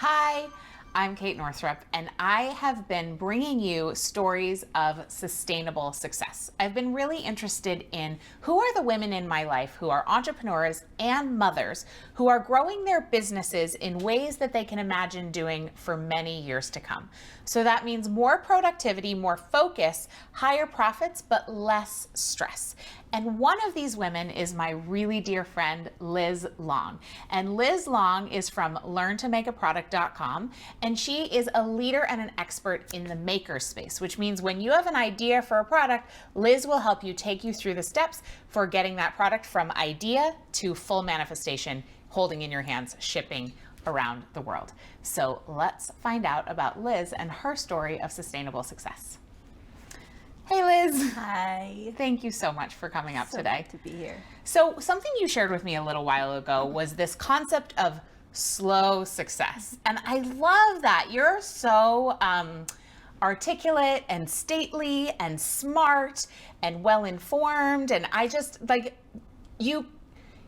Hi, I'm Kate Northrup, and I have been bringing you stories of sustainable success. I've been really interested in who are the women in my life who are entrepreneurs and mothers who are growing their businesses in ways that they can imagine doing for many years to come. So that means more productivity, more focus, higher profits, but less stress. And one of these women is my really dear friend, Liz Long. And Liz Long is from learntomakeaproduct.com. And she is a leader and an expert in the maker space, which means when you have an idea for a product, Liz will help you take you through the steps for getting that product from idea to full manifestation, holding in your hands, shipping around the world. So let's find out about Liz and her story of sustainable success. Hey Liz. Hi. Thank you so much for coming up today. Good to be here. So something you shared with me a little while ago was this concept of slow success. And I love that. You're so articulate and stately and smart and well-informed. And I just like, you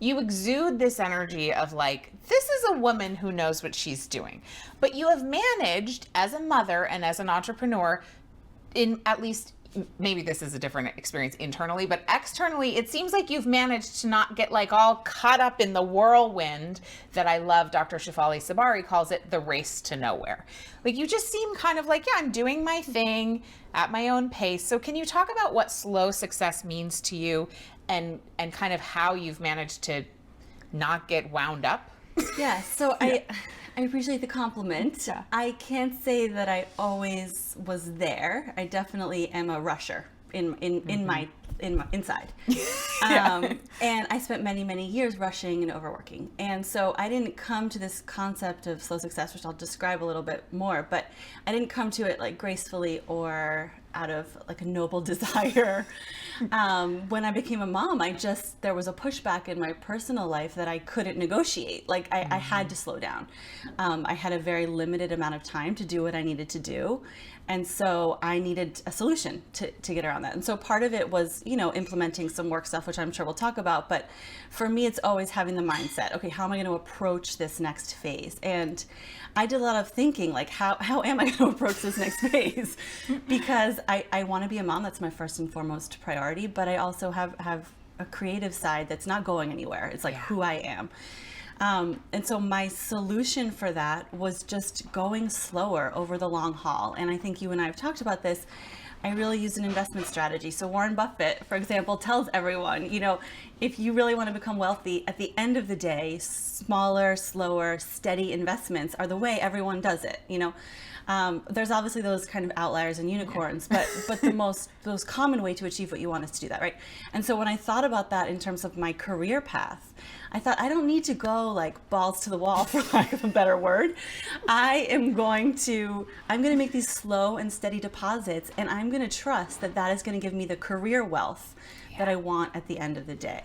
exude this energy of like, this is a woman who knows what she's doing. But you have managed as a mother and as an entrepreneur, in at least, maybe this is a different experience internally, but externally, it seems like you've managed to not get like all caught up in the whirlwind that I love. Dr. Shefali Sabari calls it the race to nowhere. Like you just seem kind of like, yeah, I'm doing my thing at my own pace. So can you talk about what slow success means to you and kind of how you've managed to not get wound up? Yeah, so I appreciate the compliment. Yeah. I can't say that I always was there. I definitely am a rusher in my inside. And I spent many years rushing and overworking. And so I didn't come to this concept of slow success, which I'll describe a little bit more, but I didn't come to it like gracefully or out of like a noble desire. When I became a mom, there was a pushback in my personal life that I couldn't negotiate. Like I had to slow down. I had a very limited amount of time to do what I needed to do. And so I needed a solution to get around that. And so part of it was, implementing some work stuff, which I'm sure we'll talk about. But for me, it's always having the mindset, okay, how am I going to approach this next phase? And I did a lot of thinking, like, how am I going to approach this next phase? Because I want to be a mom. That's my first and foremost priority. But I also have a creative side that's not going anywhere. It's like who I am. And so my solution for that was just going slower over the long haul. And I think you and I have talked about this. I really use an investment strategy. So Warren Buffett, for example, tells everyone, if you really want to become wealthy, at the end of the day, smaller, slower, steady investments are the way everyone does it. There's obviously those kind of outliers and unicorns, but the most common way to achieve what you want is to do that, right? And so when I thought about that in terms of my career path, I thought I don't need to go like balls to the wall, for lack of a better word. I'm going to make these slow and steady deposits, and I'm going to trust that is going to give me the career wealth that I want at the end of the day.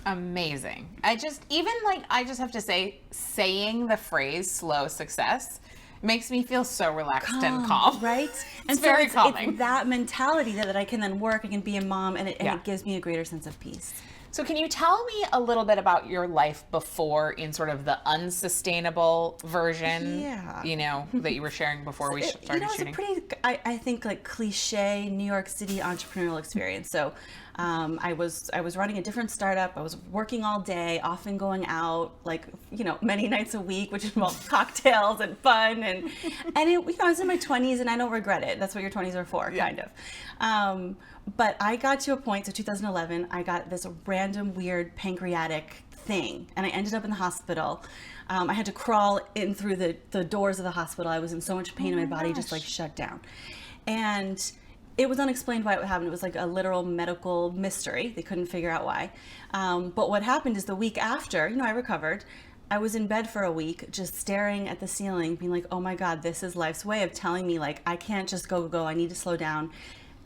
Amazing. I just have to say, saying the phrase slow success makes me feel so relaxed and calm. Right? It's very calming. It's that mentality that I can then work, I can be a mom, and it gives me a greater sense of peace. So can you tell me a little bit about your life before in sort of the unsustainable version, that you were sharing before we started shooting? It's a pretty, I think, like cliche New York City entrepreneurial experience. So I was running a different startup. I was working all day, often going out many nights a week, which involved cocktails and fun. And I was in my 20s and I don't regret it. That's what your 20s are for, kind of. But I got to a point, so 2011, I got this random weird pancreatic thing and I ended up in the hospital. I had to crawl in through the doors of the hospital. I was in so much pain and my body just like shut down. And it was unexplained why it happened. It was like a literal medical mystery. They couldn't figure out why. But what happened is the week after, I recovered. I was in bed for a week, just staring at the ceiling, being like, oh my God, this is life's way of telling me like, I can't just go. I need to slow down.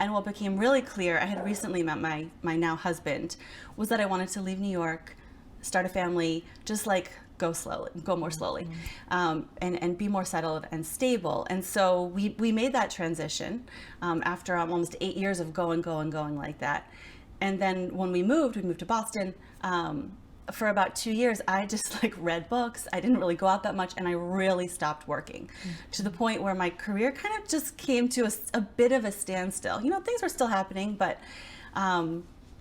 And what became really clear, I had recently met my now husband, was that I wanted to leave New York, start a family, just like go more slowly, and be more settled and stable. And so we made that transition after almost 8 years of going like that. And then when we moved to Boston, for about 2 years, I just like read books. I didn't really go out that much, and I really stopped working to the point where my career kind of just came to a bit of a standstill. You know, things were still happening, but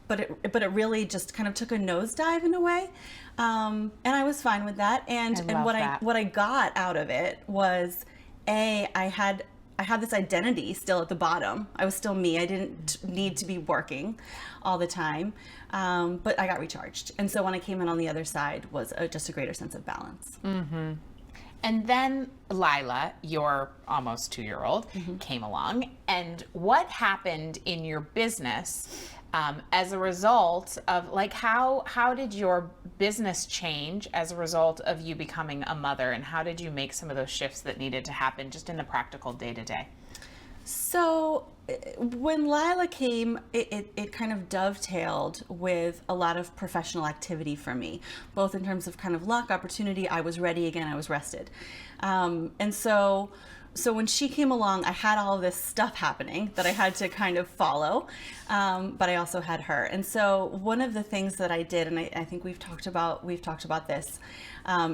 it really just kind of took a nosedive in a way. And I was fine with that. And what I got out of it was, I had this identity still at the bottom. I was still me. I didn't need to be working all the time, but I got recharged. And so when I came in on the other side was just a greater sense of balance. Mm-hmm. And then Lila, your almost 2-year-old, came along. And what happened in your business as a result of, like, how did your business change as a result of you becoming a mother, and how did you make some of those shifts that needed to happen just in the practical day-to-day? So when Lila came, it kind of dovetailed with a lot of professional activity for me, both in terms of kind of luck, opportunity. I was ready again. I was rested. And so when she came along, I had all of this stuff happening that I had to kind of follow, but I also had her. And so one of the things that I did, and I think we've talked about this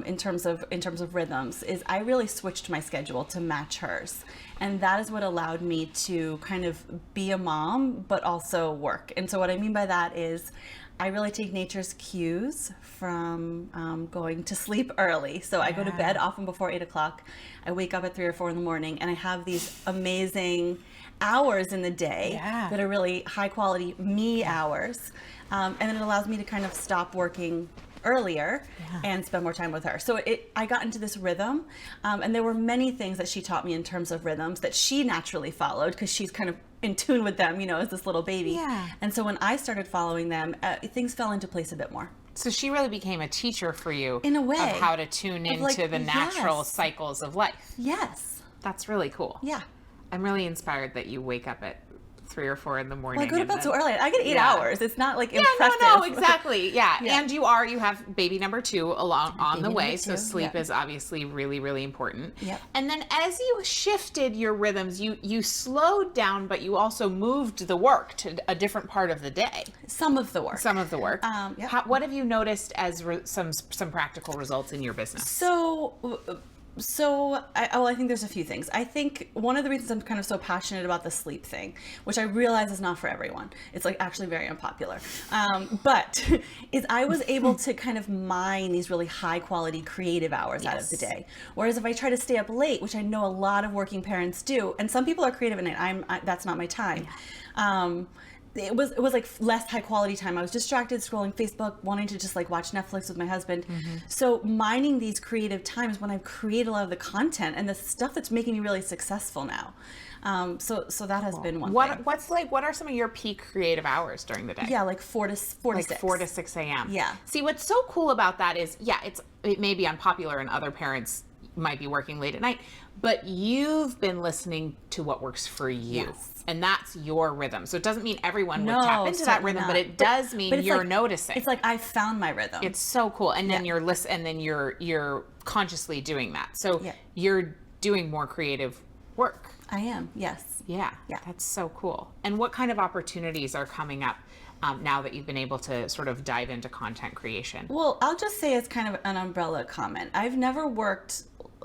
in terms of rhythms, is I really switched my schedule to match hers. And that is what allowed me to kind of be a mom, but also work. And so what I mean by that is I really take nature's cues from going to sleep early. So I go to bed often before 8 o'clock. I wake up at 3 or 4 in the morning, and I have these amazing hours in the day that are really high quality me hours. And it allows me to kind of stop working earlier and spend more time with her. So I got into this rhythm, and there were many things that she taught me in terms of rhythms that she naturally followed because she's kind of in tune with them, you know, as this little baby. Yeah. And so when I started following them, things fell into place a bit more. So she really became a teacher for you, in a way, of how to tune into the natural cycles of life. Yes. That's really cool. Yeah. I'm really inspired that you wake up at 3 or 4 in the morning. Well, I go to bed so early. I get 8 hours. It's not like impressive. No, exactly. Yeah. And you have baby number 2 on the way. So sleep is obviously really, really important. Yep. And then as you shifted your rhythms, you slowed down, but you also moved the work to a different part of the day. Some of the work. What have you noticed as some practical results in your business? So I think there's a few things. I think one of the reasons I'm kind of so passionate about the sleep thing, which I realize is not for everyone, it's like actually very unpopular, but is I was able to kind of mine these really high quality creative hours out of the day. Whereas if I try to stay up late, which I know a lot of working parents do, and some people are creative at night, that's not my time. It was like less high quality time. I was distracted scrolling Facebook, wanting to just like watch Netflix with my husband. So mining these creative times when I've created a lot of the content and the stuff that's making me really successful now. So that has been one thing. What are some of your peak creative hours during the day? Yeah, like 4 to 6. 4 to 6 a.m. Yeah. See, what's so cool about that is, it may be unpopular and other parents might be working late at night, but you've been listening to what works for you. Yes. And that's your rhythm. So it doesn't mean everyone would tap into that rhythm, but it does mean you're noticing. It's like I found my rhythm. It's so cool. And then you're consciously doing that. So you're doing more creative work. I am, yes. Yeah. That's so cool. And what kind of opportunities are coming up now that you've been able to sort of dive into content creation? Well, I'll just say it's kind of an umbrella comment. I've never worked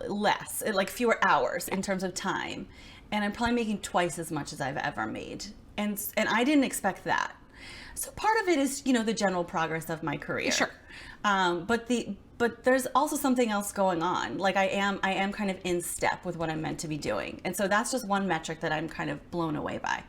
less, like fewer hours in terms of time. And I'm probably making twice as much as I've ever made. And I didn't expect that. So part of it is, you know, the general progress of my career. Sure. But there's also something else going on. Like I am kind of in step with what I'm meant to be doing. And so that's just one metric that I'm kind of blown away by.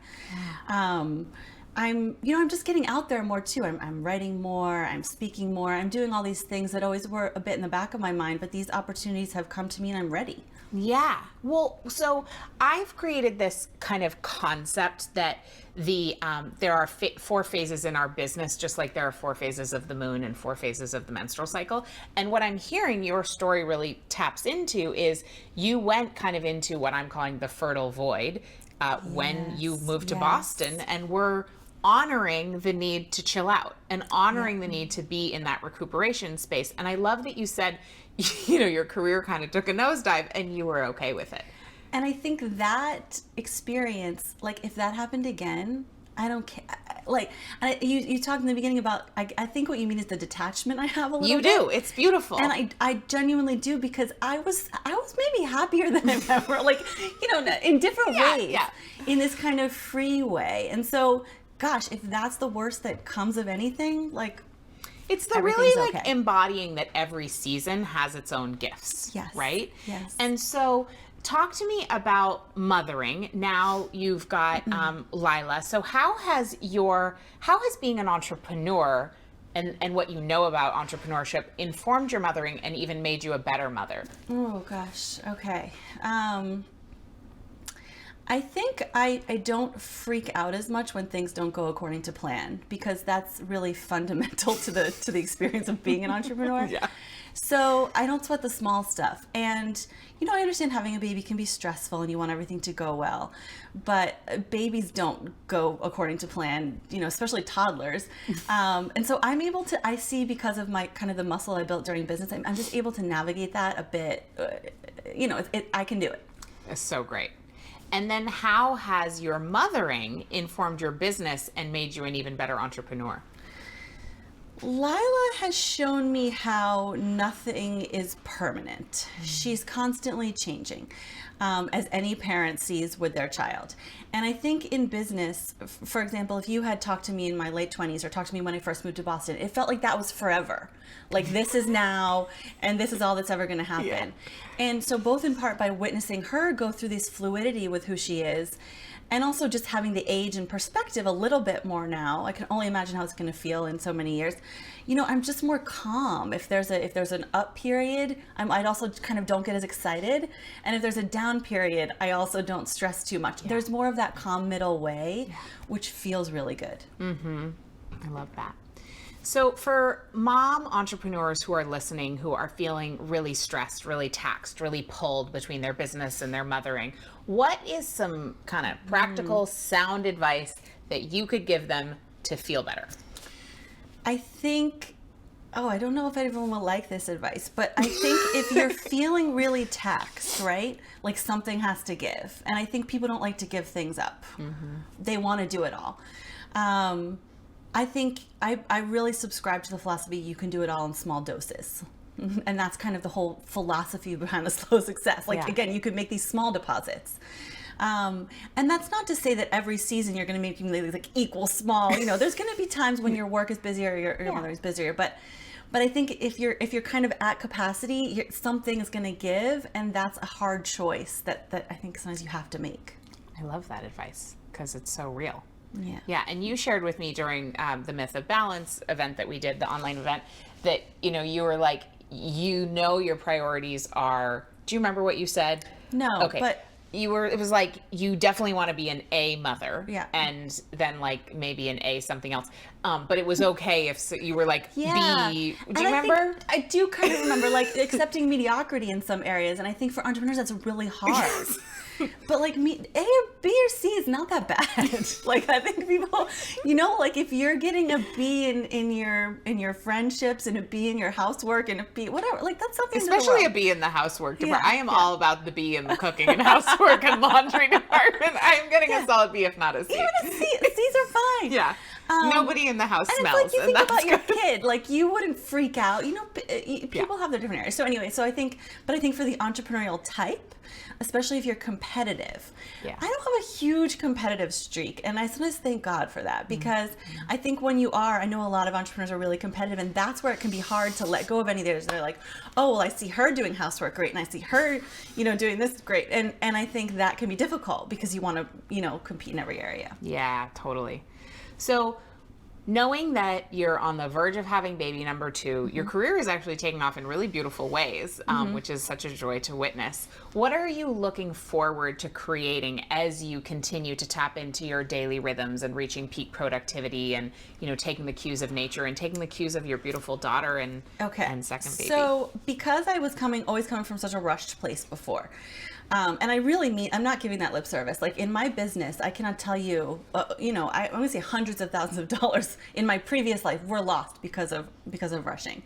I'm just getting out there more too. I'm writing more, I'm speaking more, I'm doing all these things that always were a bit in the back of my mind, but these opportunities have come to me and I'm ready. Yeah. Well, so I've created this kind of concept that there are 4 phases in our business, just like there are 4 phases of the moon and 4 phases of the menstrual cycle. And what I'm hearing your story really taps into is you went kind of into what I'm calling the fertile void when you moved to Boston, and were honoring the need to chill out and honoring the need to be in that recuperation space. And I love that you said, you know, your career kind of took a nosedive and you were okay with it. And I think that experience, like if that happened again, I don't care. Like, you talked in the beginning about, I think what you mean is the detachment I have a little bit. You do. It's beautiful. And I genuinely do, because I was maybe happier than I've ever, like, in different ways, in this kind of free way. And so, gosh, if that's the worst that comes of anything, like, it's the really like embodying that every season has its own gifts. Yes. Right? Yes. And so talk to me about mothering. Now you've got Lila. So how has being an entrepreneur and what you know about entrepreneurship informed your mothering and even made you a better mother? Oh gosh. Okay. I think I don't freak out as much when things don't go according to plan, because that's really fundamental to the experience of being an entrepreneur. Yeah. So I don't sweat the small stuff. And, I understand having a baby can be stressful and you want everything to go well, but babies don't go according to plan, especially toddlers. And so I see, because of my kind of the muscle I built during business, I'm just able to navigate that a bit. I can do it. That's so great. And then how has your mothering informed your business and made you an even better entrepreneur? Lila has shown me how nothing is permanent. She's constantly changing, as any parent sees with their child. And I think in business, for example, if you had talked to me in my late 20s or talked to me when I first moved to Boston, it felt like that was forever. Like, this is now, and this is all that's ever going to happen. Yeah. And so both in part by witnessing her go through this fluidity with who she is, and also just having the age and perspective a little bit more now, I can only imagine how it's going to feel in so many years. I'm just more calm. If there's an up period, I also kind of don't get as excited. And if there's a down period, I also don't stress too much. Yeah. There's more of that calm middle way, which feels really good. Mm-hmm. I love that. So for mom entrepreneurs who are listening, who are feeling really stressed, really taxed, really pulled between their business and their mothering, what is some kind of practical, sound advice that you could give them to feel better? I think, I don't know if anyone will like this advice, but I think if you're feeling really taxed, right? Like, something has to give. And I think people don't like to give things up. Mm-hmm. They want to do it all. I think I really subscribe to the philosophy you can do it all in small doses. And that's kind of the whole philosophy behind the slow success. Like, again, you could make these small deposits. And that's not to say that every season you're going to make them like equal small. There's going to be times when your work is busier, your mother is busier. But I think if you're kind of at capacity, something is going to give. And that's a hard choice that I think sometimes you have to make. I love that advice, because it's so real. Yeah. Yeah. And you shared with me during the Myth of Balance event that we did, the online event, that, you were like, your priorities are, do you remember what you said? No. Okay. But it was like, you definitely want to be an A mother. Yeah. And then like maybe an A something else. But it was okay if you were like B. Do you remember? I do kind of remember, like, accepting mediocrity in some areas. And I think for entrepreneurs, that's really hard. But like, A or B or C is not that bad. Like, I think people, like, if you're getting a B in your friendships and a B in your housework and a B, whatever, like, that's something. Especially a B in the housework department. I am all about the B in the cooking and housework and laundry department. I am getting a solid B, if not a C. Even a C. C's are fine. Yeah. Nobody in the house and smells. It's like, you think about your kid, like, you wouldn't freak out. People have their different areas. So anyway, I think for the entrepreneurial type, especially if you're competitive, I don't have a huge competitive streak, and I sometimes thank God for that, because I think when you are, I know a lot of entrepreneurs are really competitive, and that's where it can be hard to let go of any of theirs. They're like, oh, well, I see her doing housework great, and I see her, doing this great, and I think that can be difficult because you want to, compete in every area. Yeah, totally. So knowing that you're on the verge of having baby number 2, your career is actually taking off in really beautiful ways, which is such a joy to witness. What are you looking forward to creating as you continue to tap into your daily rhythms and reaching peak productivity and, taking the cues of nature and taking the cues of your beautiful daughter and second baby? So because I was always coming from such a rushed place before, and I really mean, I'm not giving that lip service. Like, in my business, I cannot tell you, I want to say hundreds of thousands of dollars in my previous life were lost because of rushing.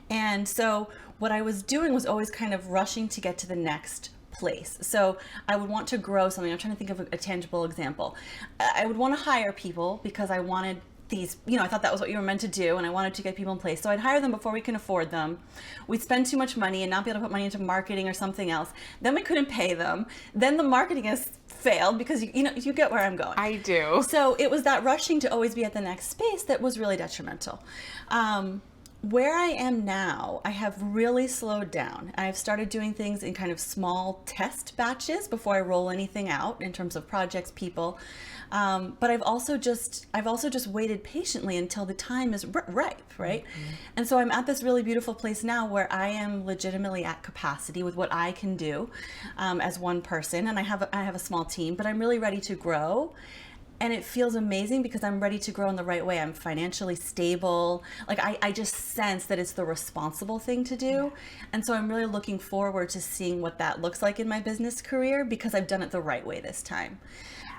And so what I was doing was always kind of rushing to get to the next place. So I would want to grow something. I'm trying to think of a tangible example. I would want to hire people because I wanted these, I thought that was what you were meant to do, and I wanted to get people in place. So I'd hire them before we can afford them. We'd spend too much money and not be able to put money into marketing or something else. Then we couldn't pay them. Then the marketing has failed because you get where I'm going. I do. So it was that rushing to always be at the next space that was really detrimental. Where I am now, I have really slowed down. I've started doing things in kind of small test batches before I roll anything out in terms of projects, people. But I've also just waited patiently until the time is ripe, right? Mm-hmm. And so I'm at this really beautiful place now where I am legitimately at capacity with what I can do as one person, and I have a small team, but I'm really ready to grow. And it feels amazing because I'm ready to grow in the right way. I'm financially stable. Like I just sense that it's the responsible thing to do. Yeah. And so I'm really looking forward to seeing what that looks like in my business career because I've done it the right way this time.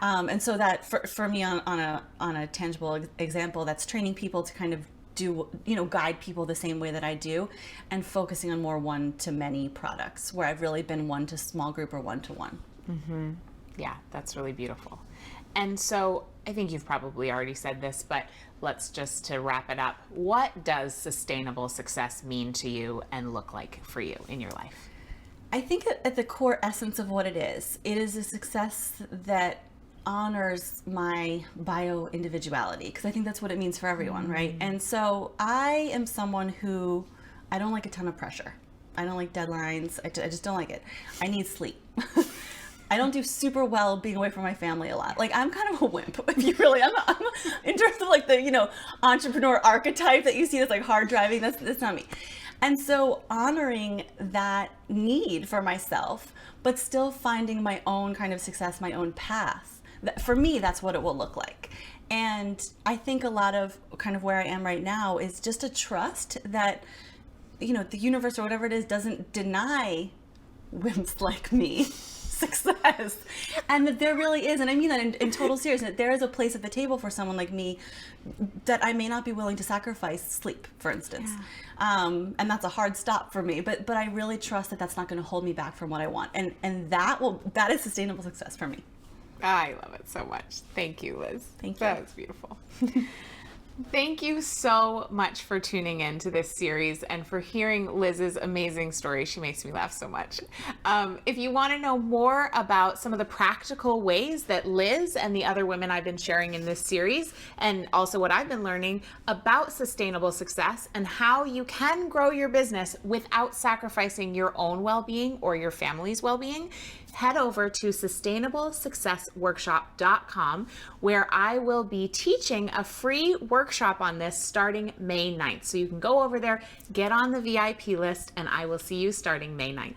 And so that for me on a tangible example, that's training people to kind of do, guide people the same way that I do, and focusing on more one-to-many products where I've really been one to small group or one-to-one. Mm-hmm. Yeah, that's really beautiful. And so I think you've probably already said this, but let's just to wrap it up. What does sustainable success mean to you and look like for you in your life? I think at the core essence of what it is a success that honors my bio-individuality, because I think that's what it means for everyone, right? And so I am someone who, I don't like a ton of pressure. I don't like deadlines. I just don't like it. I need sleep. I don't do super well being away from my family a lot. Like, I'm kind of a wimp, if you really, I'm in terms of like the, entrepreneur archetype that you see that's like hard driving, that's not me. And so honoring that need for myself, but still finding my own kind of success, my own path. For me, that's what it will look like. And I think a lot of kind of where I am right now is just a trust that, the universe or whatever it is doesn't deny wimps like me success, and that there really is, and I mean that in total seriousness, that there is a place at the table for someone like me that I may not be willing to sacrifice sleep, for instance. Yeah. And that's a hard stop for me, but I really trust that that's not going to hold me back from what I want, and that is sustainable success for me. I love it so much. Thank you, Liz. Thank you. That was beautiful. Thank you so much for tuning in to this series and for hearing Liz's amazing story. She makes me laugh so much. If you want to know more about some of the practical ways that Liz and the other women I've been sharing in this series, and also what I've been learning about sustainable success and how you can grow your business without sacrificing your own well-being or your family's well-being, head over to sustainablesuccessworkshop.com, where I will be teaching a free workshop on this starting May 9th. So you can go over there, get on the VIP list, and I will see you starting May 9th.